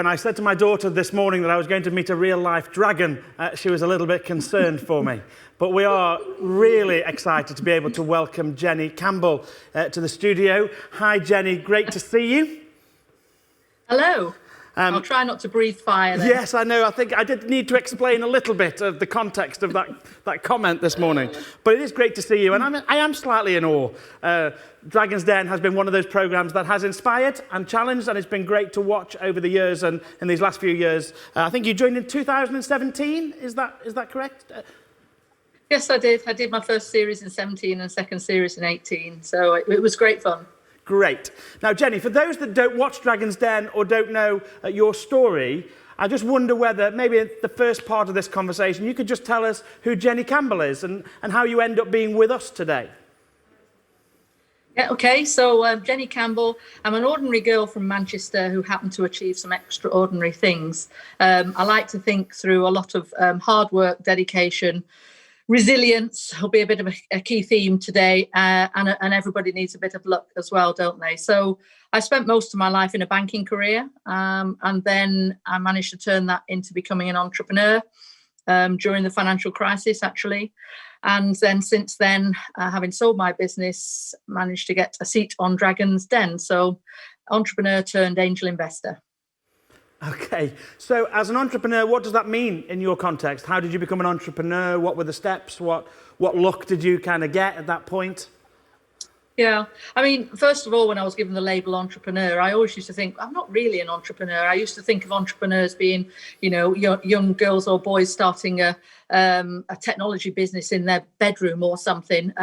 when I said to my daughter this morning that I was going to meet a real-life dragon, she was a little bit concerned for me. But we are really excited to be able to welcome Jenny Campbell to the studio. Hi, Jenny. Great to see you. Hello. I'll try not to breathe fire then. Yes, I know. I think I did need to explain a little bit of the context of that comment this morning. But it is great to see you, and I am slightly in awe. Dragon's Den has been one of those programmes that has inspired and challenged, and it's been great to watch over the years and in these last few years. I think you joined in 2017, is that correct? Yes, I did. I did my first series in 17 and second series in 18, so it was great fun. Great. Now, Jenny, for those that don't watch Dragon's Den or don't know your story, I just wonder whether maybe in the first part of this conversation you could just tell us who Jenny Campbell is and how you end up being with us today. Yeah, okay, so Jenny Campbell, I'm an ordinary girl from Manchester who happened to achieve some extraordinary things. I like to think through a lot of hard work, dedication, resilience will be a bit of a key theme today, and everybody needs a bit of luck as well, don't they? So I spent most of my life in a banking career, and then I managed to turn that into becoming an entrepreneur during the financial crisis, actually. And then since then, having sold my business, managed to get a seat on Dragon's Den. So entrepreneur turned angel investor. Okay, so as an entrepreneur, what does that mean in your context? How did you become an entrepreneur? What were the steps? What luck did you kind of get at that point? Yeah, I mean, first of all, when I was given the label entrepreneur, I always used to think, I'm not really an entrepreneur. I used to think of entrepreneurs being, young girls or boys starting a technology business in their bedroom or something.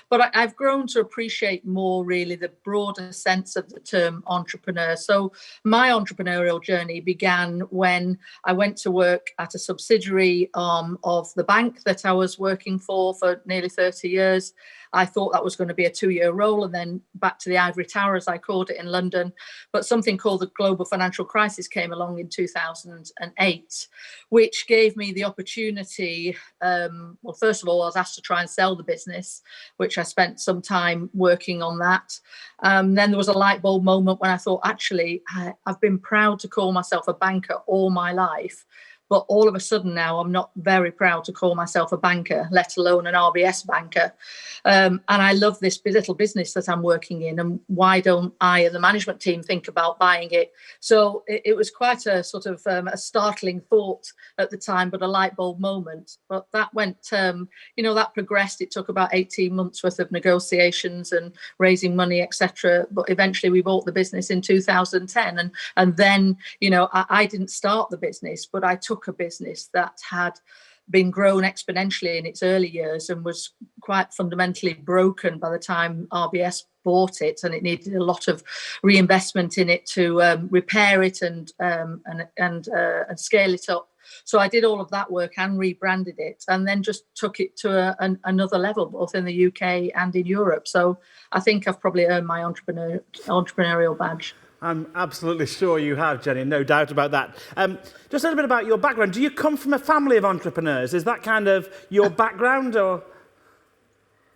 But I've grown to appreciate more really the broader sense of the term entrepreneur. So my entrepreneurial journey began when I went to work at a subsidiary of the bank that I was working for nearly 30 years. I thought that was going to be a 2-year role and then back to the ivory tower, as I called it, in London. But something called the global financial crisis came along in 2008, which gave me the opportunity. Well, first of all, I was asked to try and sell the business, which I spent some time working on that. Then there was a light bulb moment when I thought, actually, I've been proud to call myself a banker all my life. But all of a sudden now, I'm not very proud to call myself a banker, let alone an RBS banker. And I love this little business that I'm working in. And why don't I and the management team think about buying it? So it was quite a sort of a startling thought at the time, but a light bulb moment. But that went, that progressed. It took about 18 months worth of negotiations and raising money, etc. But eventually we bought the business in 2010. And then, I didn't start the business, but I took a business that had been grown exponentially in its early years and was quite fundamentally broken by the time RBS bought it, and it needed a lot of reinvestment in it to repair it and scale it up. So I did all of that work and rebranded it, and then just took it to another level, both in the UK and in Europe. So I think I've probably earned my entrepreneurial badge. I'm absolutely sure you have, Jenny, no doubt about that. Just a little bit about your background. Do you come from a family of entrepreneurs? Is that kind of your background, or?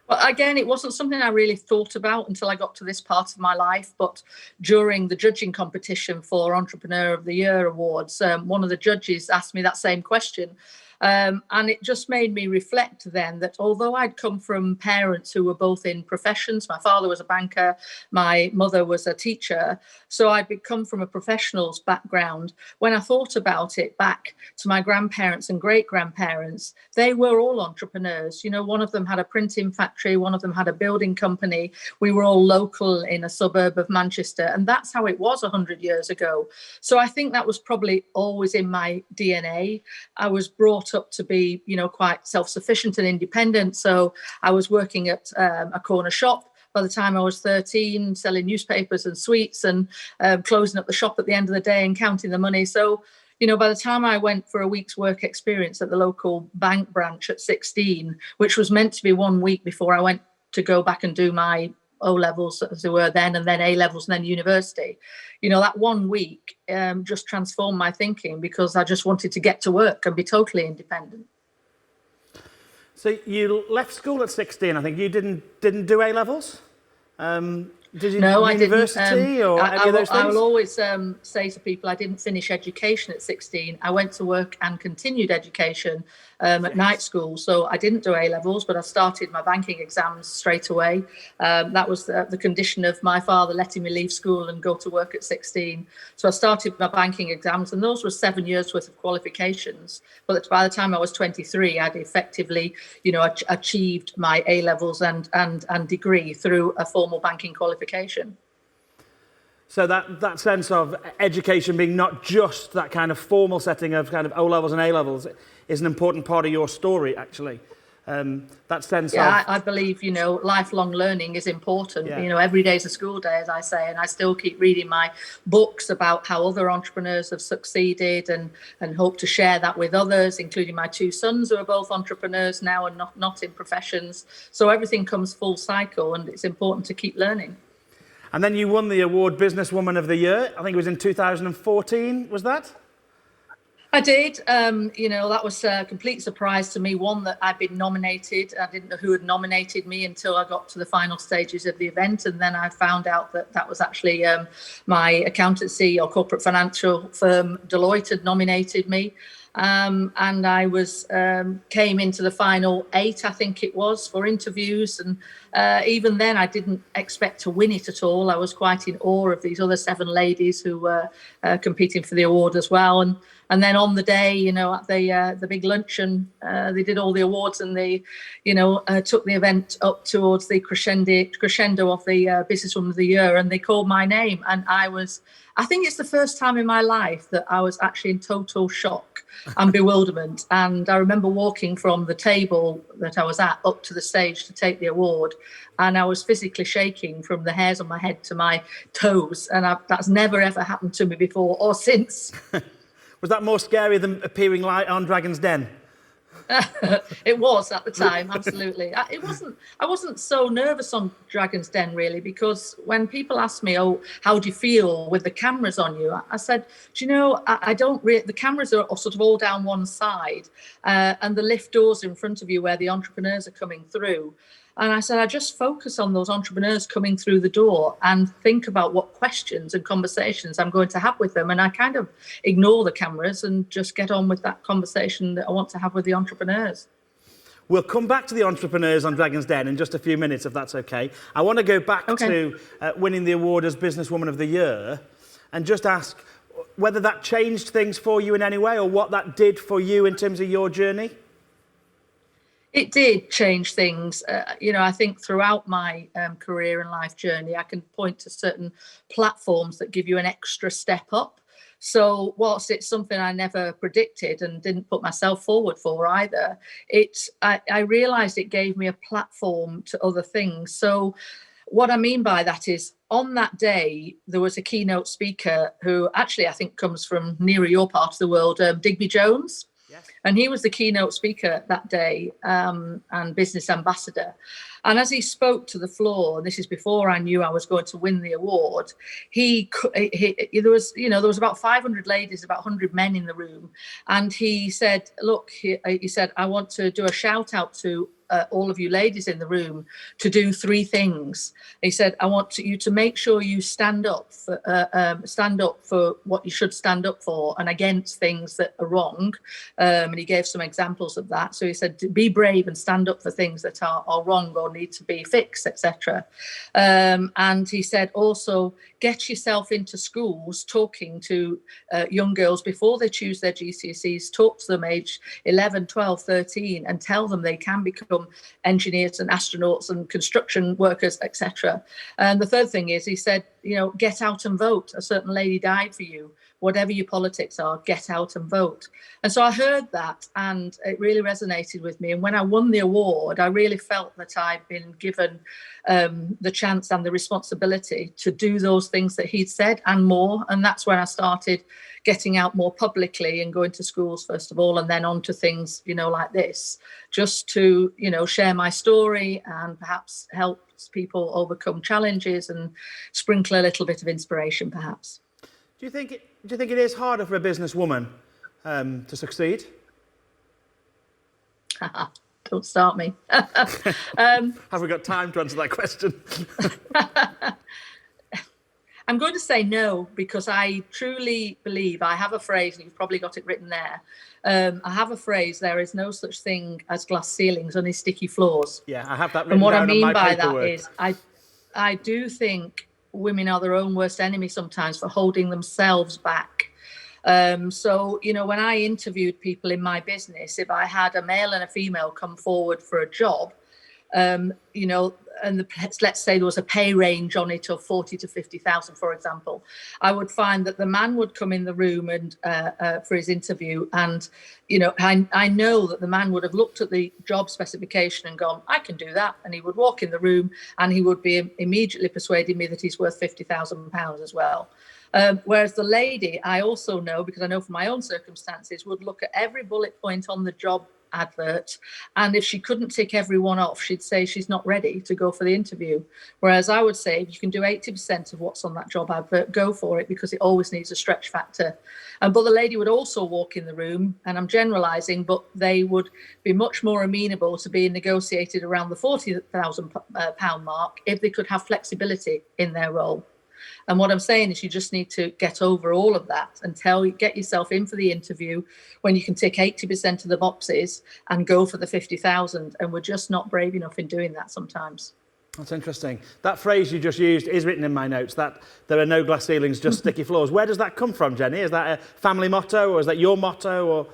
Well, again, it wasn't something I really thought about until I got to this part of my life. But during the judging competition for Entrepreneur of the Year awards, one of the judges asked me that same question. And it just made me reflect then that although I'd come from parents who were both in professions, my father was a banker, my mother was a teacher, so I'd come from a professionals background. When I thought about it back to my grandparents and great-grandparents, they were all entrepreneurs. One of them had a printing factory, one of them had a building company. We were all local in a suburb of Manchester, and that's how it was 100 years ago. So I think that was probably always in my DNA. I was brought up to be, quite self-sufficient and independent. So I was working at a corner shop by the time I was 13, selling newspapers and sweets and closing up the shop at the end of the day and counting the money. So, by the time I went for a week's work experience at the local bank branch at 16, which was meant to be 1 week before I went to go back and do my O-levels as they were then, and then A-levels and then university, that 1 week just transformed my thinking, because I just wanted to get to work and be totally independent. So you left school at 16. I think you didn't do A-levels? Did you No, I didn't. university or any of those I things? will always say to people, I didn't finish education at 16. I went to work and continued education at night school. So I didn't do A-levels, but I started my banking exams straight away. That was the condition of my father letting me leave school and go to work at 16. So I started my banking exams, and those were 7 years worth of qualifications. But by the time I was 23, I'd effectively, achieved my A-levels and degree through a formal banking qualification. So that sense of education being not just that kind of formal setting of kind of O-levels and A-levels is an important part of your story, actually. That sense of... I believe, lifelong learning is important. Yeah. Every day is a school day, as I say, and I still keep reading my books about how other entrepreneurs have succeeded and hope to share that with others, including my two sons who are both entrepreneurs now and not in professions. So everything comes full cycle, and it's important to keep learning. And then you won the award Businesswoman of the Year. I think it was in 2014, was that? I did. That was a complete surprise to me. One, that I'd been nominated. I didn't know who had nominated me until I got to the final stages of the event. And then I found out that was actually my accountancy or corporate financial firm, Deloitte, had nominated me. And I came into the final 8, I think it was, for interviews. And even then, I didn't expect to win it at all. I was quite in awe of these other 7 ladies who were competing for the award as well. And then on the day, at the big luncheon, they did all the awards, and they, took the event up towards the crescendo of the Businesswoman of the Year, and they called my name. And I think it's the first time in my life that I was actually in total shock and bewilderment. And I remember walking from the table that I was at up to the stage to take the award, and I was physically shaking from the hairs on my head to my toes. And that's never, ever happened to me before or since. Was that more scary than appearing live on Dragon's Den? It was at the time, absolutely. I wasn't so nervous on Dragon's Den, really, because when people ask me, "Oh, how do you feel with the cameras on you?" I said, "Do you know, I don't really. The cameras are sort of all down one side, and the lift doors in front of you where the entrepreneurs are coming through." And I said, I just focus on those entrepreneurs coming through the door and think about what questions and conversations I'm going to have with them. And I kind of ignore the cameras and just get on with that conversation that I want to have with the entrepreneurs. We'll come back to the entrepreneurs on Dragon's Den in just a few minutes, if that's okay. I want to go back to winning the award as Businesswoman of the Year and just ask whether that changed things for you in any way, or what that did for you in terms of your journey. It did change things. I think throughout my career and life journey, I can point to certain platforms that give you an extra step up. So whilst it's something I never predicted and didn't put myself forward for either, I realised it gave me a platform to other things. So what I mean by that is, on that day, there was a keynote speaker who actually I think comes from nearer your part of the world, Digby Jones. Yes. And he was the keynote speaker that day and business ambassador. And as he spoke to the floor, and this is before I knew I was going to win the award, there was about 500 ladies, about 100 men in the room. And he said, look, he said, I want to do a shout out to all of you ladies in the room to do 3 things. He said, I want you to make sure you stand up for what you should stand up for and against things that are wrong. And he gave some examples of that. So he said, be brave and stand up for things that are wrong or need to be fixed, etc. And he said, also get yourself into schools talking to young girls before they choose their GCSEs. Talk to them age 11, 12, 13 and tell them they can become engineers and astronauts and construction workers, etc. And the third thing is, he said, get out and vote. A certain lady died for you. Whatever your politics are, get out and vote. And so I heard that, and it really resonated with me. And when I won the award, I really felt that I'd been given the chance and the responsibility to do those things that he'd said and more. And that's when I started getting out more publicly and going to schools, first of all, and then on to things, like this, just to, share my story and perhaps help people overcome challenges and sprinkle a little bit of inspiration, perhaps. Do you think it is harder for a businesswoman to succeed? Don't start me. Have we got time to answer that question? I'm going to say no, because I truly believe, I have a phrase, and you've probably got it written there. I have a phrase: there is no such thing as glass ceilings, only sticky floors. Yeah, I have that written And what I down on mean my by paperwork. that is, I do think women are their own worst enemy sometimes for holding themselves back. So, you know, when I interviewed people in my business, if I had a male and a female come forward for a job, you know, and let's say there was a pay range on it of 40 to 50,000, for example, I would find that the man would come in the room and for his interview, and you know, I know that the man would have looked at the job specification and gone, I can do that, and he would walk in the room and he would be immediately persuading me that he's worth £50,000 as well. Whereas the lady, I also know, because I know from my own circumstances, would look at every bullet point on the job advert, and if she couldn't tick every one off, she'd say she's not ready to go for the interview. Whereas I would say, if you can do 80% of what's on that job advert, go for it, because it always needs a stretch factor. But the lady would also walk in the room, and I'm generalizing, but they would be much more amenable to being negotiated around the £40,000 mark if they could have flexibility in their role. And what I'm saying is, you just need to get over all of that and get yourself in for the interview when you can tick 80% of the boxes and go for the 50,000. And we're just not brave enough in doing that sometimes. That's interesting. That phrase you just used is written in my notes, that there are no glass ceilings, just sticky floors. Where does that come from, Jenny? Is that a family motto, or is that your motto? Or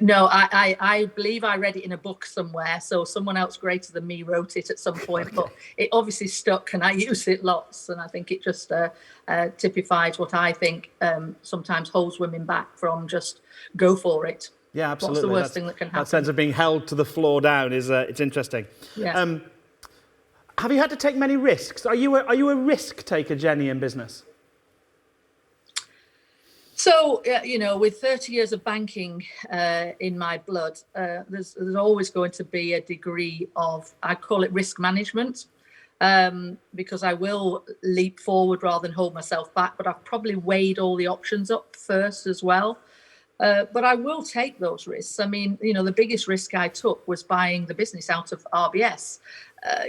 no, I believe I read it in a book somewhere. So someone else greater than me wrote it at some point, okay. But it obviously stuck, and I use it lots. And I think it just typifies what I think sometimes holds women back from just go for it. Yeah, absolutely. What's the worst thing that can happen? That sense of being held to the floor down is it's interesting. Yeah. Have you had to take many risks? Are you a risk taker, Jenny, in business? So, you know, with 30 years of banking in my blood, there's always going to be a degree of, I call it risk management, because I will leap forward rather than hold myself back, but I've probably weighed all the options up first as well. But I will take those risks. I mean, you know, the biggest risk I took was buying the business out of RBS.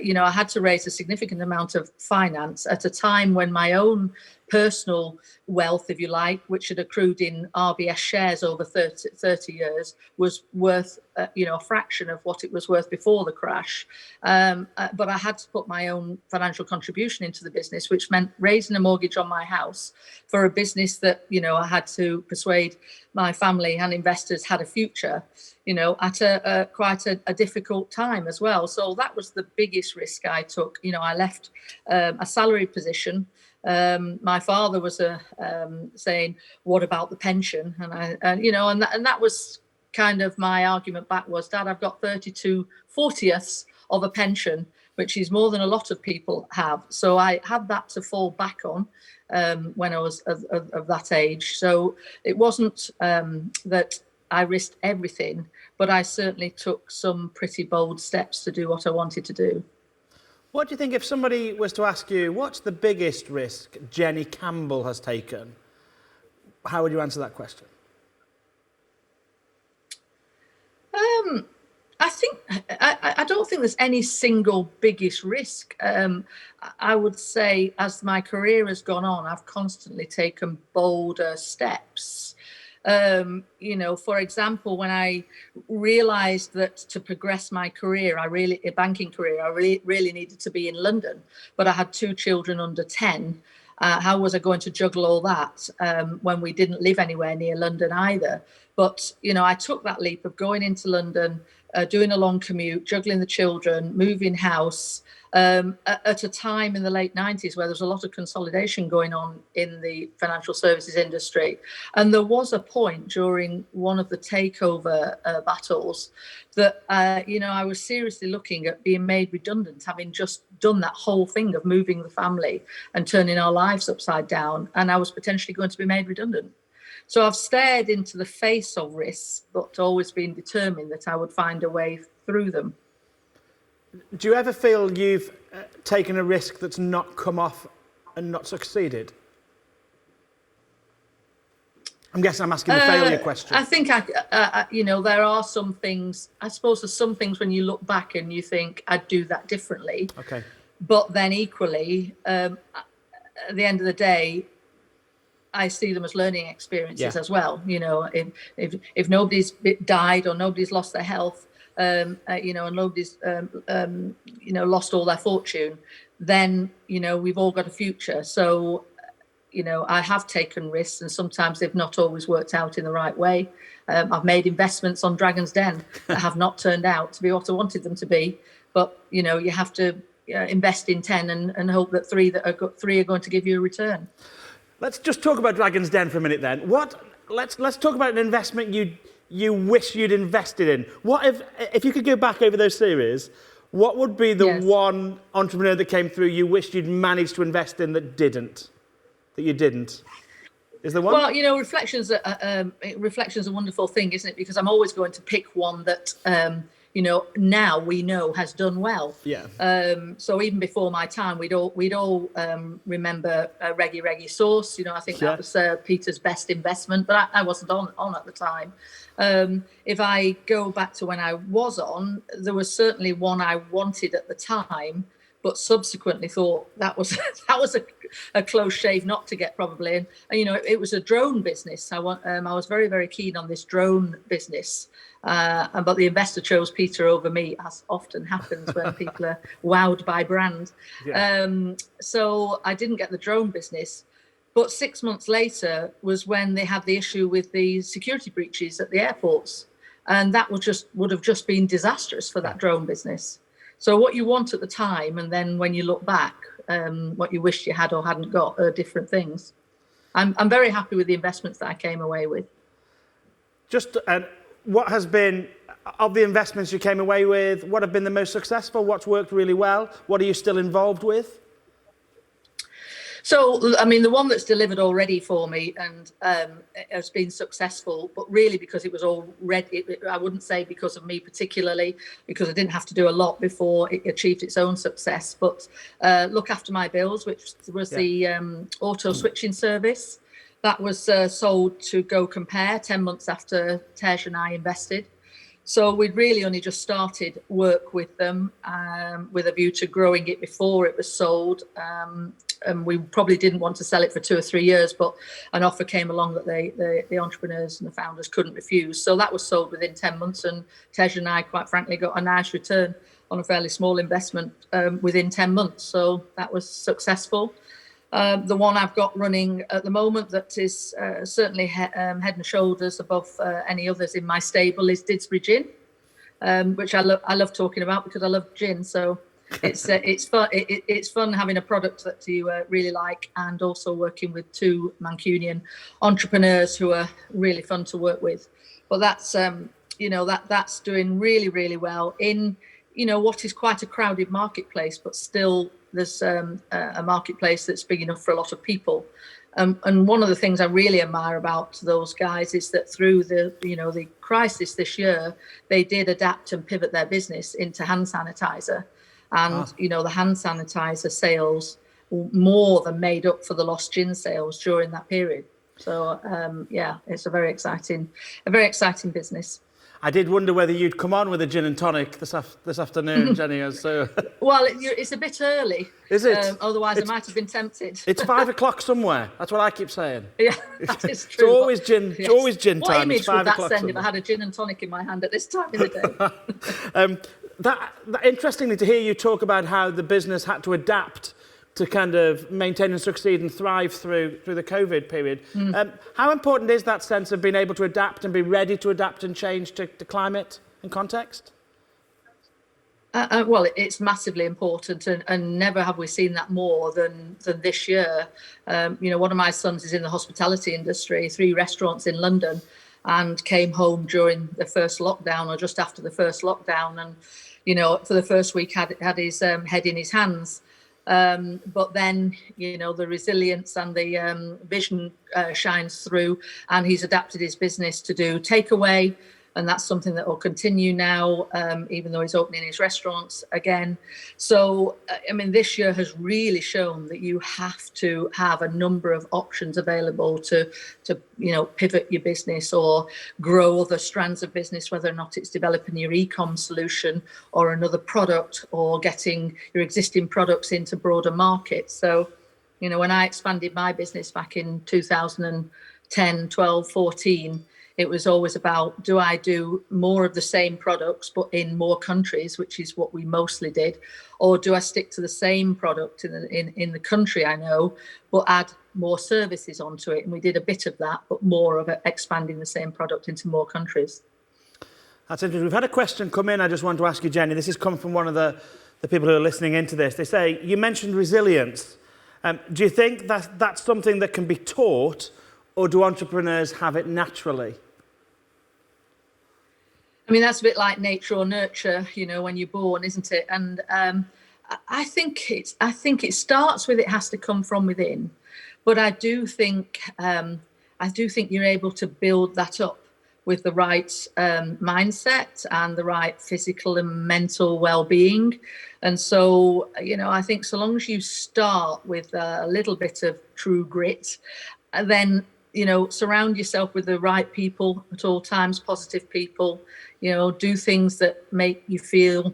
You know, I had to raise a significant amount of finance at a time when my own personal wealth, if you like, which had accrued in RBS shares over 30 years, was worth, you know, a fraction of what it was worth before the crash. But I had to put my own financial contribution into the business, which meant raising a mortgage on my house for a business that, you know, I had to persuade my family and investors had a future, you know, at quite a difficult time as well. So that was the biggest risk I took. You know, I left a salary position. My father was saying, "What about the pension?" And you know, and that was kind of my argument back was, "Dad, I've got 32/40ths of a pension, which is more than a lot of people have." So I had that to fall back on when I was of that age. So it wasn't that I risked everything, but I certainly took some pretty bold steps to do what I wanted to do. What do you think if somebody was to ask you, what's the biggest risk Jenny Campbell has taken? How would you answer that question? I don't think there's any single biggest risk. I would say as my career has gone on, I've constantly taken bolder steps. You know, for example, when I realised that to progress my career, banking career, I really needed to be in London, but I had 2 children under 10. How was I going to juggle all that when we didn't live anywhere near London either? But, you know, I took that leap of going into London, doing a long commute, juggling the children, moving house, at a time in the late 90s where there was a lot of consolidation going on in the financial services industry. And there was a point during one of the takeover battles that, you know, I was seriously looking at being made redundant, having just done that whole thing of moving the family and turning our lives upside down. And I was potentially going to be made redundant. So I've stared into the face of risks, but always been determined that I would find a way through them. Do you ever feel you've taken a risk that's not come off and not succeeded? I'm guessing I'm asking the failure question. I think, you know, there are some things, I suppose there's some things when you look back and you think, I'd do that differently. Okay. But then equally, at the end of the day, I see them as learning experiences as well. You know, if nobody's died or nobody's lost their health, you know, and nobody's you know, lost all their fortune, then, you know, we've all got a future. So, you know, I have taken risks, and sometimes they've not always worked out in the right way. I've made investments on Dragon's Den that have not turned out to be what I wanted them to be. But, you know, you have to invest in 10 and hope that three are going to give you a return. Let's just talk about Dragon's Den for a minute then. Let's talk about an investment you wish you'd invested in. What if you could go back over those series, what would be the one entrepreneur that came through you wished you'd managed to invest in that you didn't? Is there one? Well, you know, reflection's a wonderful thing, isn't it? Because I'm always going to pick one that you know, now we know has done well. Yeah. So even before my time, we'd all remember Reggie Sauce. You know, I think that was Peter's best investment, but I wasn't on at the time. If I go back to when I was on, there was certainly one I wanted at the time, but subsequently thought that was a close shave not to get probably. And you know, it was a drone business. I was very, very keen on this drone business. But the investor chose Peter over me, as often happens when people are wowed by brand. Yeah. So I didn't get the drone business. But 6 months later was when they had the issue with the security breaches at the airports. And that would have just been disastrous for that drone business. So what you want at the time, and then when you look back, what you wished you had or hadn't got are different things. I'm very happy with the investments that I came away with. What has been, of the investments you came away with, what have been the most successful? What's worked really well? What are you still involved with? So, I mean, the one that's delivered already for me and has been successful, but really because it was already, I wouldn't say because of me particularly, because I didn't have to do a lot before it achieved its own success, but Look After My Bills, which was the auto switching service. That was sold to Go Compare 10 months after Tej and I invested. So we'd really only just started work with them with a view to growing it before it was sold. And we probably didn't want to sell it for 2 or 3 years, but an offer came along that the entrepreneurs and the founders couldn't refuse. So that was sold within 10 months. And Tej and I, quite frankly, got a nice return on a fairly small investment within 10 months. So that was successful. The one I've got running at the moment that is certainly head and shoulders above any others in my stable is Didsbury Gin, which I love talking about because I love gin. So it's fun. It's fun having a product that you really like, and also working with 2 Mancunian entrepreneurs who are really fun to work with. But that's you know, that's doing really, really well in, you know, what is quite a crowded marketplace, but still there's a marketplace that's big enough for a lot of people. And one of the things I really admire about those guys is that through the crisis this year, they did adapt and pivot their business into hand sanitizer. And, you know, the hand sanitizer sales more than made up for the lost gin sales during that period. So, yeah, it's a very exciting business. I did wonder whether you'd come on with a gin and tonic this afternoon, Jenny. So. Well, it's a bit early. Is it? Otherwise, I might have been tempted. It's 5 o'clock somewhere. That's what I keep saying. Yeah, that is true. It's always gin. It's always gin time. What image would that send somewhere. if I had a gin and tonic in my hand at this time of the day? Interestingly, to hear you talk about how the business had to adapt to kind of maintain and succeed and thrive through the COVID period. How important is that sense of being able to adapt and be ready to adapt and change to climate and context? Well, it's massively important, and never have we seen that more than this year. You know, one of my sons is in the hospitality industry, 3 restaurants in London, and came home during the first lockdown or just after the first lockdown, and you know, for the first week had his head in his hands. But then, you know, the resilience and the vision shines through, and he's adapted his business to do takeaway. And that's something that will continue now, even though he's opening his restaurants again. So, I mean, this year has really shown that you have to have a number of options available to you know, pivot your business or grow other strands of business, whether or not it's developing your e-com solution or another product or getting your existing products into broader markets. So You know, when I expanded my business back in 2010, 12, 14, it was always about, do I do more of the same products but in more countries, which is what we mostly did, or do I stick to the same product in the country I know, but add more services onto it? And we did a bit of that, but more of it expanding the same product into more countries. That's interesting. We've had a question come in. I just want to ask you, Jenny. This has come from one of the people who are listening into this. They say, you mentioned resilience. Do you think that that's something that can be taught, or do entrepreneurs have it naturally? I mean, that's a bit like nature or nurture, you know, when you're born, isn't it? And I think it starts with, it has to come from within, but I do think you're able to build that up with the right mindset and the right physical and mental well-being. And so, you know, I think so long as you start with a little bit of true grit, then, you know, surround yourself with the right people at all times, positive people, you know, do things that make you feel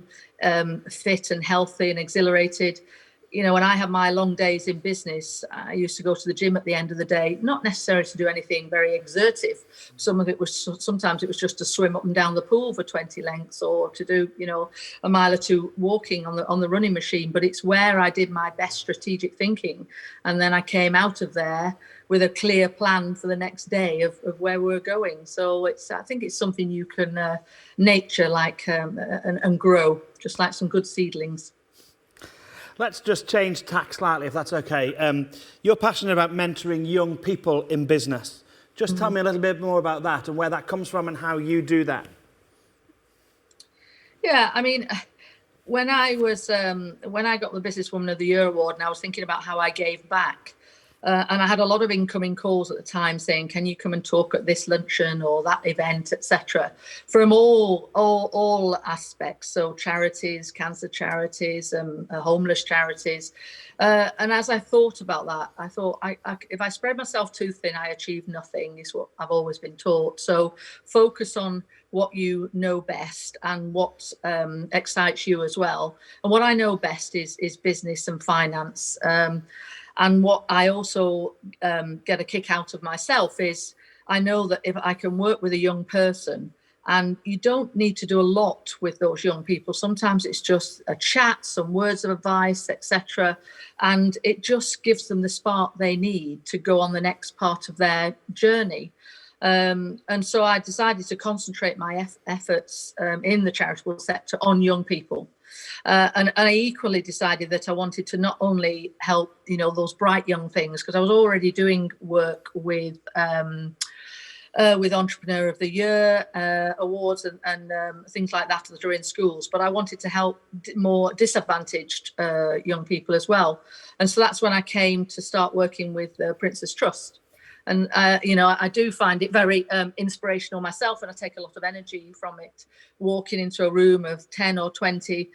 fit and healthy and exhilarated. You know, when I have my long days in business, I used to go to the gym at the end of the day, not necessarily to do anything very exertive. Sometimes it was just to swim up and down the pool for 20 lengths, or to do, you know, a mile or two walking on the running machine. But it's where I did my best strategic thinking. And then I came out of there with a clear plan for the next day of where we're going. So I think it's something you can nurture and grow, just like some good seedlings. Let's just change tack slightly, if that's okay. You're passionate about mentoring young people in business. Just tell me a little bit more about that and where that comes from and how you do that. Yeah, I mean, when I got the Businesswoman of the Year award, and I was thinking about how I gave back, and I had a lot of incoming calls at the time saying, can you come and talk at this luncheon or that event, etc., from all aspects. So charities, cancer charities, homeless charities. And as I thought about that, I thought, if I spread myself too thin, I achieve nothing, is what I've always been taught. So focus on what you know best and what excites you as well. And what I know best is business and finance. And what I also get a kick out of myself is, I know that if I can work with a young person, and you don't need to do a lot with those young people. Sometimes it's just a chat, some words of advice, etc. And it just gives them the spark they need to go on the next part of their journey. And so I decided to concentrate my efforts in the charitable sector on young people. And I equally decided that I wanted to not only help, you know, those bright young things, because I was already doing work with Entrepreneur of the Year awards and things like that are in schools, but I wanted to help more disadvantaged young people as well. And so that's when I came to start working with Prince's Trust. And, you know, I do find it very inspirational myself, and I take a lot of energy from it, walking into a room of 10 or 20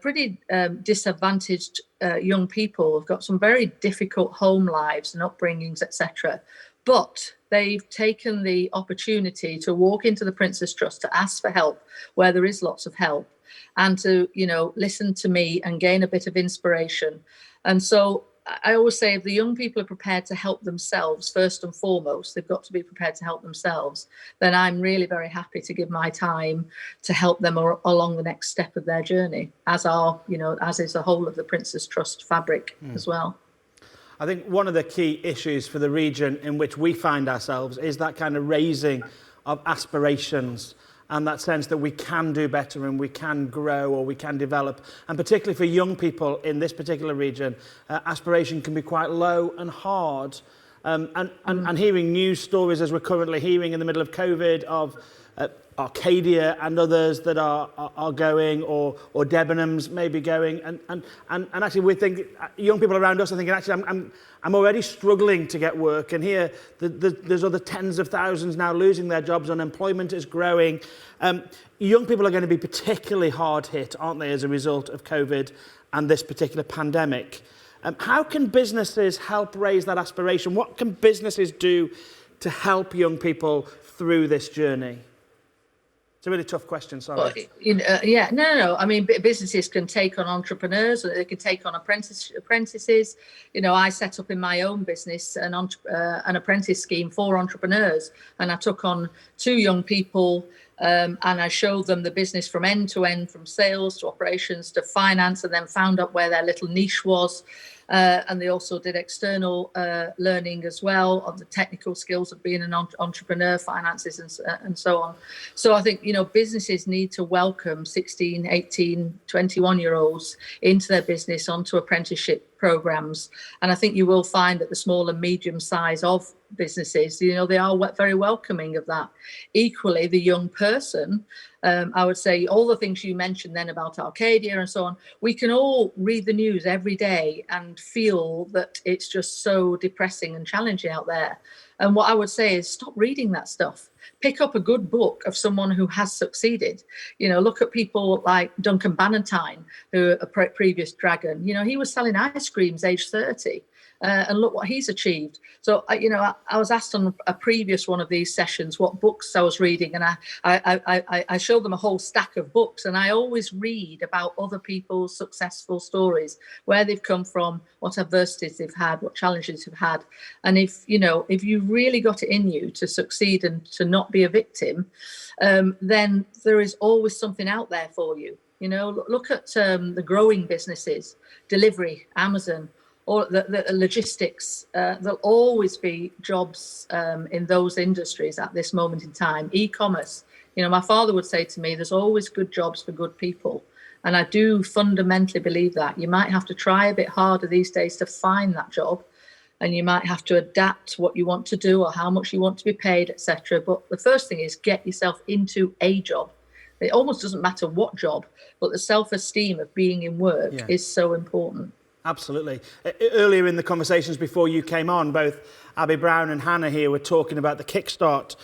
pretty disadvantaged young people who've got some very difficult home lives and upbringings, etc. But they've taken the opportunity to walk into the Prince's Trust to ask for help where there is lots of help, and to, you know, listen to me and gain a bit of inspiration. And so I always say, if the young people are prepared to help themselves, first and foremost, they've got to be prepared to help themselves, then I'm really very happy to give my time to help them along the next step of their journey, as is the whole of the Prince's Trust fabric as well. I think one of the key issues for the region in which we find ourselves is that kind of raising of aspirations, and that sense that we can do better and we can grow or we can develop. And particularly for young people in this particular region, aspiration can be quite low and hard. And hearing news stories, as we're currently hearing in the middle of COVID, of Arcadia and others that are going, or Debenhams maybe going, and actually we think, young people around us are thinking, actually I'm already struggling to get work, and here there's other tens of thousands now losing their jobs, unemployment is growing. Young people are going to be particularly hard hit, aren't they, as a result of COVID and this particular pandemic. How can businesses help raise that aspiration? What can businesses do to help young people through this journey? It's a really tough question, sorry. Well, yeah, no. I mean, businesses can take on entrepreneurs, or they can take on apprentices. I set up in my own business an apprentice scheme for entrepreneurs, and I took on 2 young people, and I showed them the business from end to end, from sales to operations to finance, and then found out where their little niche was. And they also did external learning as well on the technical skills of being an entrepreneur, finances, and so on. So I think, businesses need to welcome 16, 18, 21-year-olds into their business, onto apprenticeship programs. And I think you will find that the small and medium size of businesses, they are very welcoming of that. Equally, the young person, I would say all the things you mentioned then about Arcadia and so on, we can all read the news every day and feel that it's just so depressing and challenging out there. And what I would say is stop reading that stuff. Pick up a good book of someone who has succeeded. Look at people like Duncan Bannatyne, who a previous dragon. He was selling ice creams age 30. And look what he's achieved. So, I was asked on a previous one of these sessions what books I was reading, and I showed them a whole stack of books, and I always read about other people's successful stories, where they've come from, what adversities they've had, what challenges they've had. And if you've really got it in you to succeed and to not be a victim, then there is always something out there for you. Look at the growing businesses, delivery, Amazon, or the logistics. There'll always be jobs in those industries at this moment in time. E-commerce, my father would say to me, there's always good jobs for good people. And I do fundamentally believe that. You might have to try a bit harder these days to find that job, and you might have to adapt what you want to do or how much you want to be paid, etc. But the first thing is get yourself into a job. It almost doesn't matter what job, but the self-esteem of being in work is so important. Absolutely. Earlier in the conversations before you came on, both Abby Brown and Hannah here were talking about the Kickstart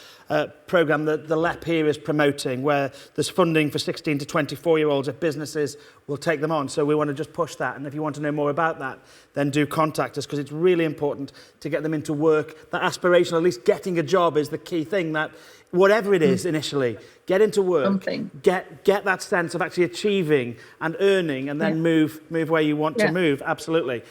programme that the LEP here is promoting, where there's funding for 16 to 24-year-olds if businesses will take them on. So we want to just push that. And if you want to know more about that, then do contact us, because it's really important to get them into work. That aspiration, at least getting a job, is the key thing. That whatever it is initially, get into work, get that sense of actually achieving and earning, and then move where you want to move. Absolutely.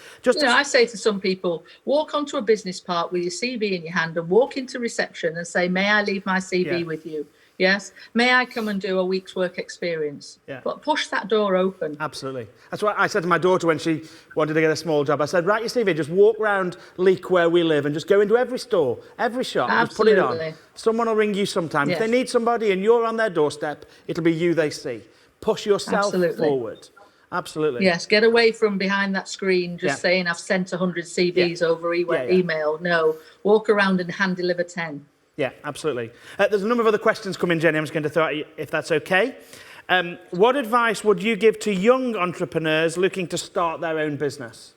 I say to some people, walk onto a business park with your CV in your hand and walk into reception and say, may I leave my CV with you? Yes. May I come and do a week's work experience? Yeah. But push that door open. Absolutely. That's what I said to my daughter when she wanted to get a small job. I said, write your CV, just walk around Leek where we live and just go into every store, every shop, just put it on. Someone will ring you sometime. If they need somebody and you're on their doorstep, it'll be you they see. Push yourself forward. Absolutely. Yes, get away from behind that screen just saying I've sent 100 CVs over email. No, walk around and hand deliver 10. Yeah, absolutely. There's a number of other questions coming, Jenny. I'm just going to throw at you, if that's okay. What advice would you give to young entrepreneurs looking to start their own business?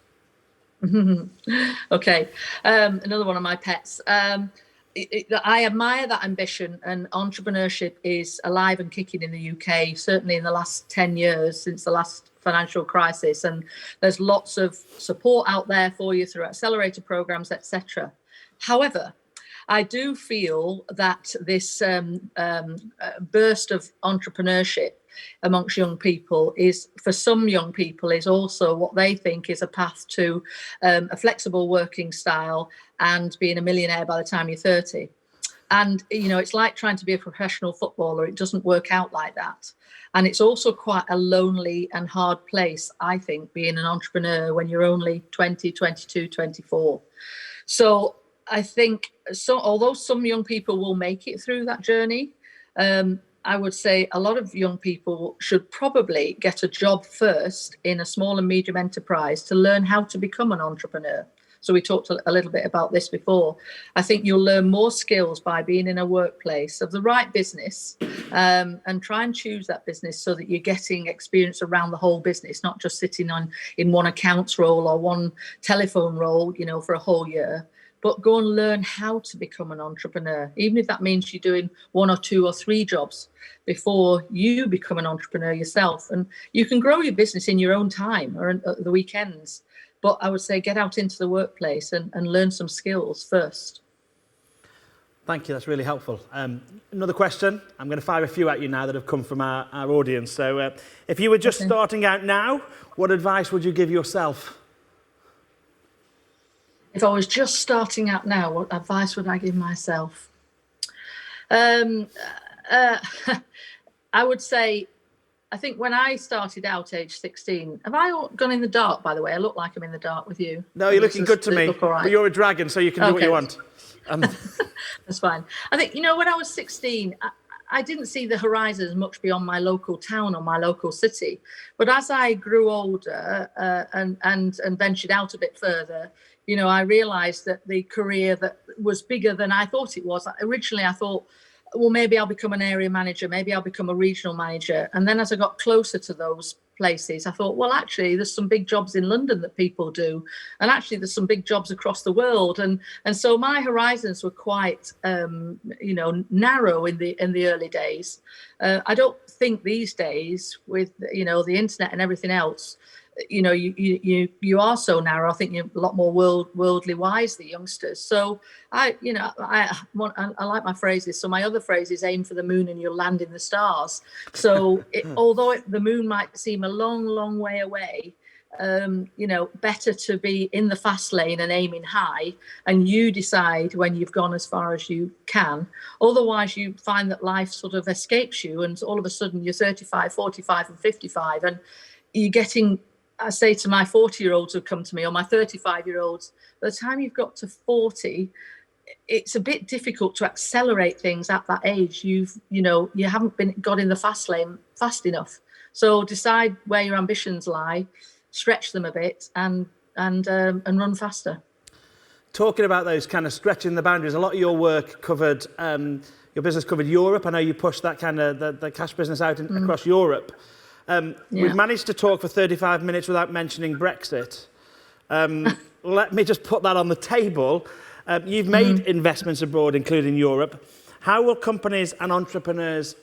Okay, another one of my pets. I admire that ambition, and entrepreneurship is alive and kicking in the UK, certainly in the last 10 years since the last financial crisis. And there's lots of support out there for you through accelerator programs, etc. However, I do feel that this burst of entrepreneurship amongst young people is, for some young people, is also what they think is a path to a flexible working style and being a millionaire by the time you're 30. And, it's like trying to be a professional footballer. It doesn't work out like that. And it's also quite a lonely and hard place, I think, being an entrepreneur when you're only 20, 22, 24. So I think, although some young people will make it through that journey, I would say a lot of young people should probably get a job first in a small and medium enterprise to learn how to become an entrepreneur. So we talked a little bit about this before. I think you'll learn more skills by being in a workplace of the right business, and try and choose that business so that you're getting experience around the whole business, not just sitting in one accounts role or one telephone role, for a whole year. But go and learn how to become an entrepreneur, even if that means you're doing 1 or 2 or 3 jobs before you become an entrepreneur yourself. And you can grow your business in your own time or at the weekends. But I would say get out into the workplace and learn some skills first. Thank you, that's really helpful. Another question. I'm going to fire a few at you now that have come from our audience. So if you were just starting out now, what advice would you give yourself? If I was just starting out now, what advice would I give myself? I would say, I think when I started out age 16, have I gone in the dark, by the way? I look like I'm in the dark with you. No, you're looking good to me. But you're a dragon, so you can do what you want. That's fine. I think, when I was 16, I didn't see the horizons much beyond my local town or my local city. But as I grew older and ventured out a bit further, I realised that the career that was bigger than I thought it was. Originally, I thought, well, maybe I'll become an area manager, maybe I'll become a regional manager. And then as I got closer to those places, I thought, well, actually, there's some big jobs in London that people do. And actually, there's some big jobs across the world. And so my horizons were quite, narrow in the early days. I don't think these days with, the internet and everything else, you are so narrow. I think you're a lot more worldly wise, the youngsters. So I like my phrases. So my other phrase is aim for the moon and you'll land in the stars. So although the moon might seem a long, long way away, better to be in the fast lane and aiming high, and you decide when you've gone as far as you can. Otherwise, you find that life sort of escapes you, and all of a sudden you're 35, 45 and 55, and you're getting, I say to my 40-year-olds who come to me, or my 35-year-olds, by the time you've got to 40, it's a bit difficult to accelerate things at that age. You haven't got in the fast lane fast enough. So decide where your ambitions lie, stretch them a bit, and run faster. Talking about those kind of stretching the boundaries, a lot of your work covered, your business covered Europe. I know you pushed that kind of the cash business out across Europe. We've managed to talk for 35 minutes without mentioning Brexit. Let me just put that on the table. You've made investments abroad, including Europe. How will companies and entrepreneurs,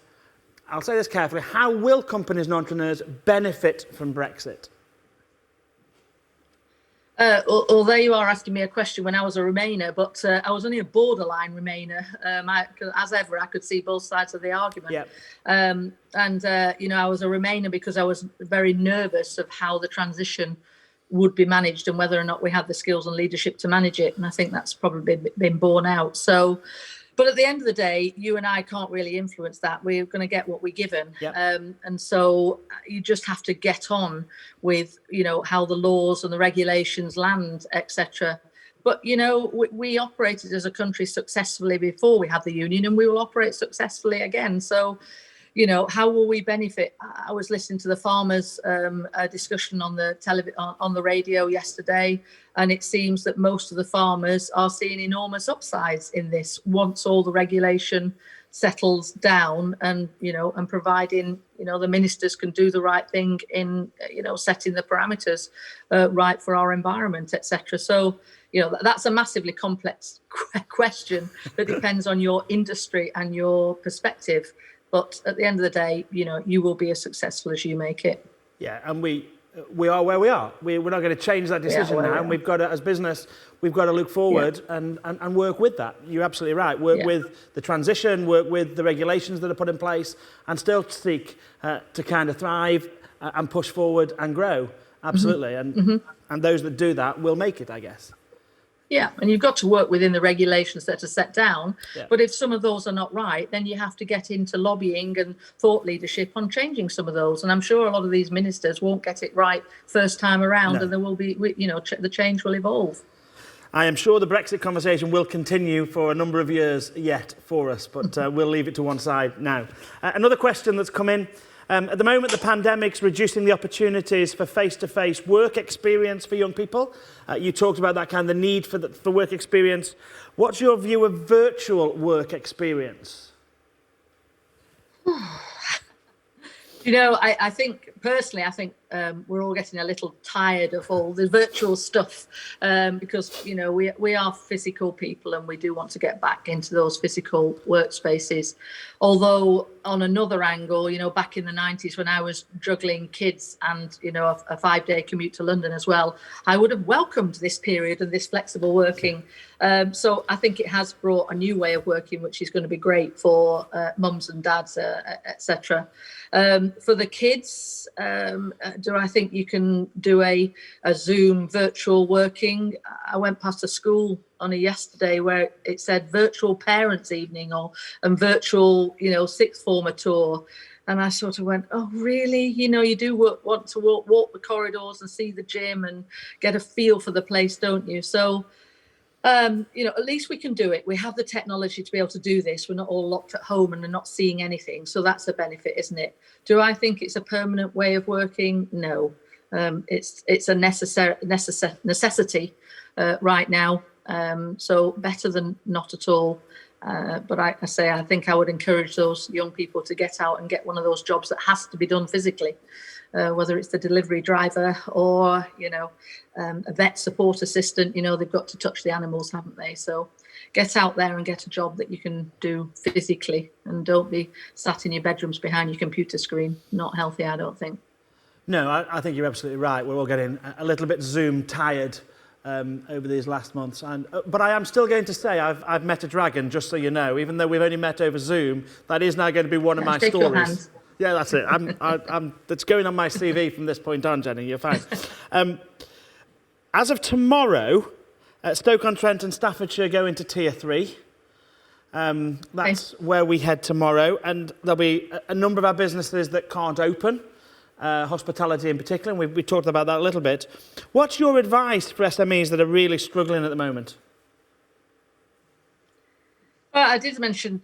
I'll say this carefully, how will companies and entrepreneurs benefit from Brexit? Although you are asking me a question when I was a Remainer, but I was only a borderline Remainer. As ever, I could see both sides of the argument. Yep. I was a Remainer because I was very nervous of how the transition would be managed and whether or not we had the skills and leadership to manage it. And I think that's probably been borne out. So, but at the end of the day, you and I can't really influence that. We're going to get what we're given. Yep. And so you just have to get on with, how the laws and the regulations land, etc. But, we operated as a country successfully before we had the union, and we will operate successfully again. So, how will we benefit? I was listening to the farmers' discussion on the on the radio yesterday, and it seems that most of the farmers are seeing enormous upsides in this once all the regulation settles down, and and providing the ministers can do the right thing in setting the parameters right for our environment, etc. So that's a massively complex question that depends on your industry and your perspective. But at the end of the day, you will be as successful as you make it. Yeah, and we are where we are. We're not going to change that decision now. And we've got to, as business, we've got to look forward and work with that. You're absolutely right. Work with the transition, work with the regulations that are put in place, and still seek to kind of thrive and push forward and grow. Absolutely. And those that do that will make it, I guess. Yeah, and you've got to work within the regulations that are set down. Yeah. But if some of those are not right, then you have to get into lobbying and thought leadership on changing some of those. And I'm sure a lot of these ministers won't get it right first time around, and there will be, the change will evolve. I am sure the Brexit conversation will continue for a number of years yet for us, but we'll leave it to one side now. Another question that's come in. At the moment, the pandemic's reducing the opportunities for face-to-face work experience for young people. You talked about that kind of the need for work experience. What's your view of virtual work experience? I think personally, we're all getting a little tired of all the virtual stuff, because we are physical people and we do want to get back into those physical workspaces. Although on another angle, back in the 90s when I was juggling kids and a 5-day commute to London as well, I would have welcomed this period and this flexible working. So I think it has brought a new way of working, which is going to be great for mums and dads, etc. For the kids, do I think you can do a Zoom virtual working? I went past a school on yesterday where it said virtual parents evening and virtual, sixth former tour. And I sort of went, oh, really? You do want to walk the corridors and see the gym and get a feel for the place, don't you? So, at least we can do it. We have the technology to be able to do this. We're not all locked at home and are not seeing anything. So that's a benefit, isn't it? Do I think it's a permanent way of working? No. It's a necessity right now. So better than not at all. But I think I would encourage those young people to get out and get one of those jobs that has to be done physically, whether it's the delivery driver or, a vet support assistant. They've got to touch the animals, haven't they? So get out there and get a job that you can do physically, and don't be sat in your bedrooms behind your computer screen. Not healthy, I don't think. No, I think you're absolutely right. We're all getting a little bit Zoom tired over these last months, but I am still going to say I've met a dragon, just so you know. Even though we've only met over Zoom, that is now going to be one of my shake stories. Your hand. Yeah, that's it. That's going on my CV from this point on, Jenny. You're fine. As of tomorrow, Stoke-on-Trent and Staffordshire go into Tier 3. That's where we head tomorrow, and there'll be a number of our businesses that can't open. Hospitality in particular, and we talked about that a little bit. What's your advice for SMEs that are really struggling at the moment? Well, I did mention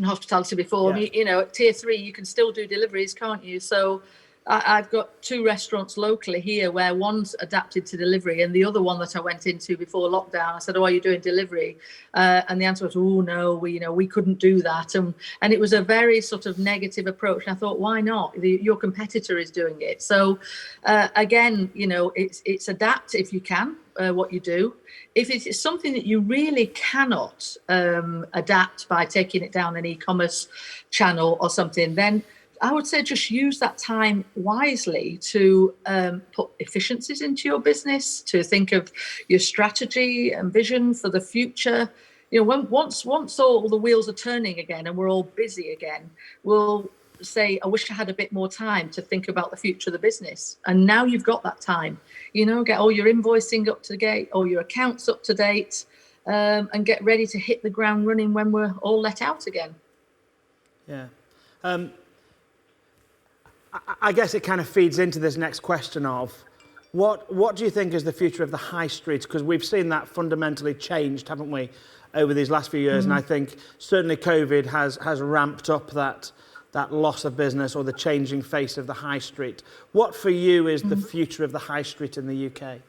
hospitality before. Yeah. At Tier 3, you can still do deliveries, can't you? So I've got 2 restaurants locally here where one's adapted to delivery, and the other one that I went into before lockdown, I said, "Oh, are you doing delivery?" And the answer was, "Oh no, we couldn't do that." And it was a very sort of negative approach. And I thought, why not? Your competitor is doing it. So again, it's adapt if you can. What you do. If it's something that you really cannot adapt by taking it down an e-commerce channel or something, then I would say just use that time wisely to put efficiencies into your business, to think of your strategy and vision for the future. Once all the wheels are turning again and we're all busy again, we'll say, I wish I had a bit more time to think about the future of the business. And now you've got that time, get all your invoicing up to date, all your accounts up to date, and get ready to hit the ground running when we're all let out again. Yeah. I guess it kind of feeds into this next question of what do you think is the future of the high street? Because we've seen that fundamentally changed, haven't we, over these last few years? Mm-hmm. And I think certainly COVID has ramped up that loss of business or the changing face of the high street. What for you is the future of the high street in the UK?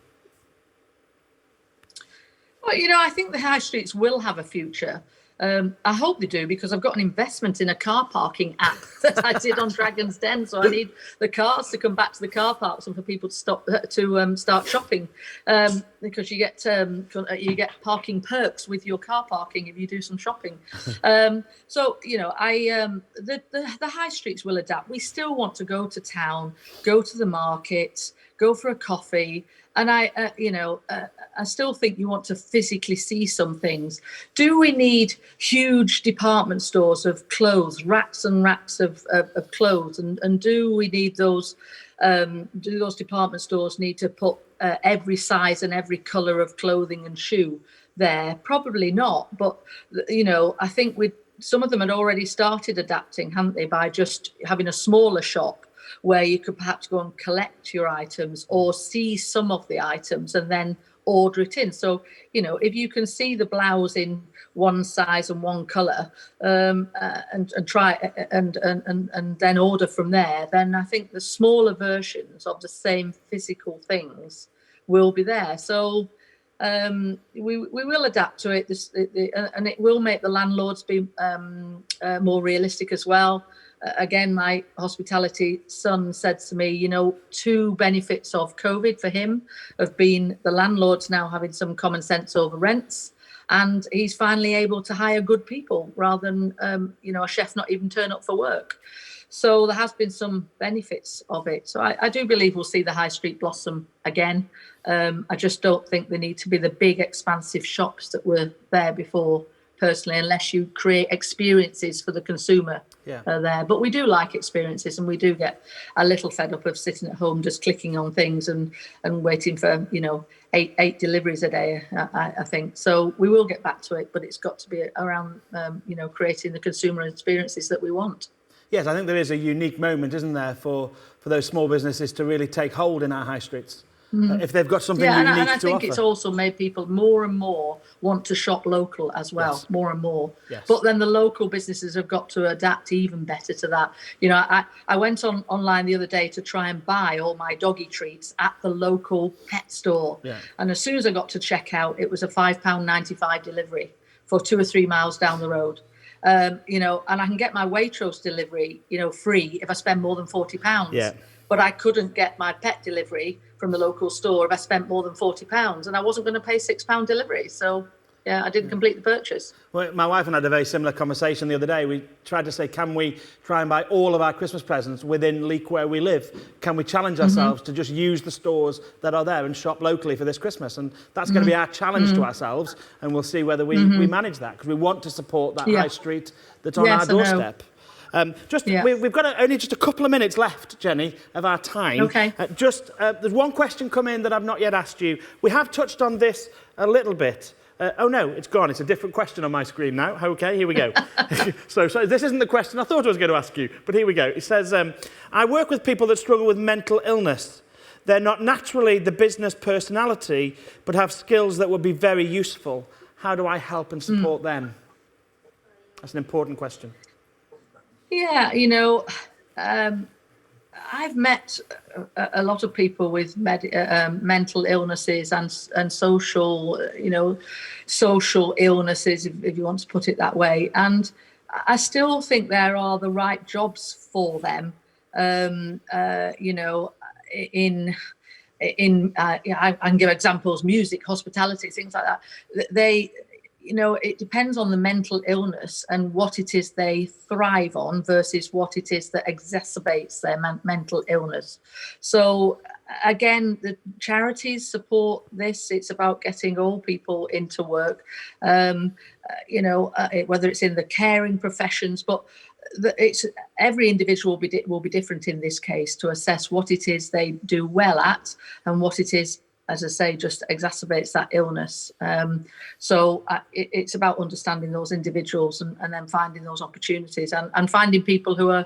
Well, I think the high streets will have a future. I hope they do, because I've got an investment in a car parking app that I did on Dragon's Den. So I need the cars to come back to the car parks and for people to start shopping, because you get parking perks with your car parking if you do some shopping. The high streets will adapt. We still want to go to town, go to the market, go for a coffee. And I still think you want to physically see some things. Do we need huge department stores of clothes, racks and racks of clothes? And do we need those? Do those department stores need to put every size and every colour of clothing and shoe there? Probably not. But I think some of them had already started adapting, haven't they, by just having a smaller shop where you could perhaps go and collect your items or see some of the items and then order it in. So, if you can see the blouse in one size and one colour, and try and then order from there, then I think the smaller versions of the same physical things will be there. So we will adapt to it, and it will make the landlords be more realistic as well. again, my hospitality son said to me, you know, 2 benefits of COVID for him have been the landlords now having some common sense over rents, and he's finally able to hire good people rather than, you know, a chef not even turn up for work. So there has been some benefits of it. So I do believe we'll see the high street blossom again. I just don't think there need to be the big expansive shops that were there before, personally, unless you create experiences for the consumer there. But we do like experiences, and we do get a little fed up of sitting at home just clicking on things and waiting for, you know, eight deliveries a day, I think. So we will get back to it, but it's got to be around, you know, creating the consumer experiences that we want. Yes, I think there is a unique moment, isn't there, for those small businesses to really take hold in our high streets. If they've got something unique to offer. And I think it's also made people more and more want to shop local as well, more and more. Yes. But then the local businesses have got to adapt even better to that. You know, I went online the other day to try and buy all my doggy treats at the local pet store. Yeah. And as soon as I got to checkout, it was a £5.95 delivery for 2 or 3 miles down the road. You know, and I can get my Waitrose delivery, you know, free if I spend more than £40. Yeah. But I couldn't get my pet delivery from the local store if I spent more than £40, and I wasn't going to pay £6 delivery. So, yeah, I didn't complete the purchase. Well, my wife and I had a very similar conversation the other day. We tried to say, can we try and buy all of our Christmas presents within Leek where we live? Can we challenge ourselves to just use the stores that are there and shop locally for this Christmas? And that's going to be our challenge to ourselves, and we'll see whether we manage that, because we want to support that high street that's on our doorstep. We've got only just a couple of minutes left, Jenny, of our time. Okay. There's one question come in that I've not yet asked you. We have touched on this a little bit. Oh no, it's gone. It's a different question on my screen now. Okay, here we go. So this isn't the question I thought I was going to ask you, but here we go. It says, I work with people that struggle with mental illness. They're not naturally the business personality, but have skills that would be very useful. How do I help and support them? That's an important question. Yeah, you know, I've met a lot of people with mental illnesses and social, you know, social illnesses, if you want to put it that way. And I still think there are the right jobs for them. You know, I can give examples: music, hospitality, things like that. You know, it depends on the mental illness and what it is they thrive on versus what it is that exacerbates their mental illness. So again, the charities support this. It's about getting all people into work, you know, whether it's in the caring professions, but every individual will be different in this case to assess what it is they do well at and what it is, as I say, just exacerbates that illness. So it's about understanding those individuals and then finding those opportunities and finding people who are,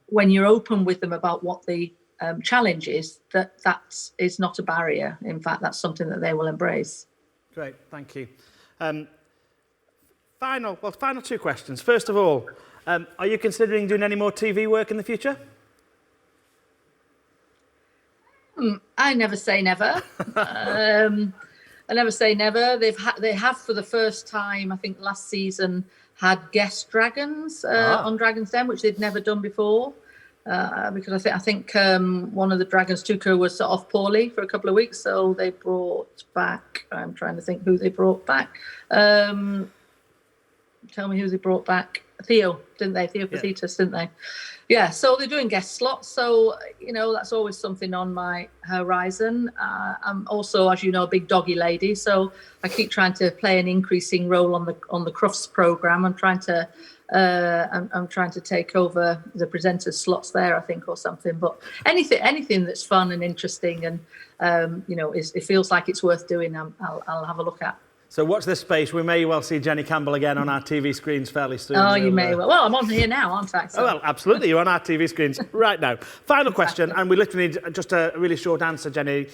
when you're open with them about what the challenge is, that is not a barrier. In fact, that's something that they will embrace. Great, thank you. Final 2 questions. First of all, are you considering doing any more TV work in the future? I never say never. I never say never. They have for the first time, I think last season, had guest dragons on Dragon's Den, which they'd never done before. Because I think one of the dragons, Tuco, was off poorly for a couple of weeks, so they brought back. I'm trying to think who they brought back. Tell me who they brought back. Theo, didn't they? Theo Pathetus, didn't they? Yeah, so they're doing guest slots. So, you know, that's always something on my horizon. I'm also, as you know, a big doggy lady. So I keep trying to play an increasing role on the Crufts programme. I'm trying to take over the presenter's slots there, I think, or something. But anything that's fun and interesting and, you know, it feels like it's worth doing, I'll have a look at. So watch this space. We may well see Jenny Campbell again on our TV screens fairly soon. Oh, you may well. Well, I'm on here now, aren't I? So. Oh, well, absolutely. You're on our TV screens right now. Final question, and we literally need just a really short answer, Jenny.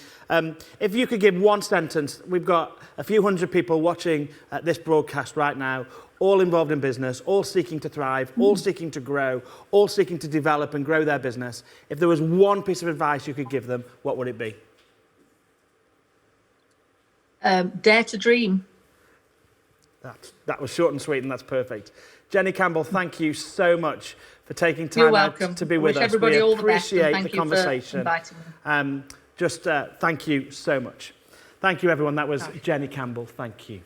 If you could give one sentence, we've got a few hundred people watching this broadcast right now, all involved in business, all seeking to thrive, all seeking to grow, all seeking to develop and grow their business. If there was one piece of advice you could give them, what would it be? Dare to dream. That was short and sweet, and that's perfect. Jenny Campbell, thank you so much for taking You're time out welcome. to be I with wish us. everybody We all the best, and appreciate thank the you conversation. for inviting me. Thank you so much. Thank you, everyone. That was Jenny Campbell. Thank you.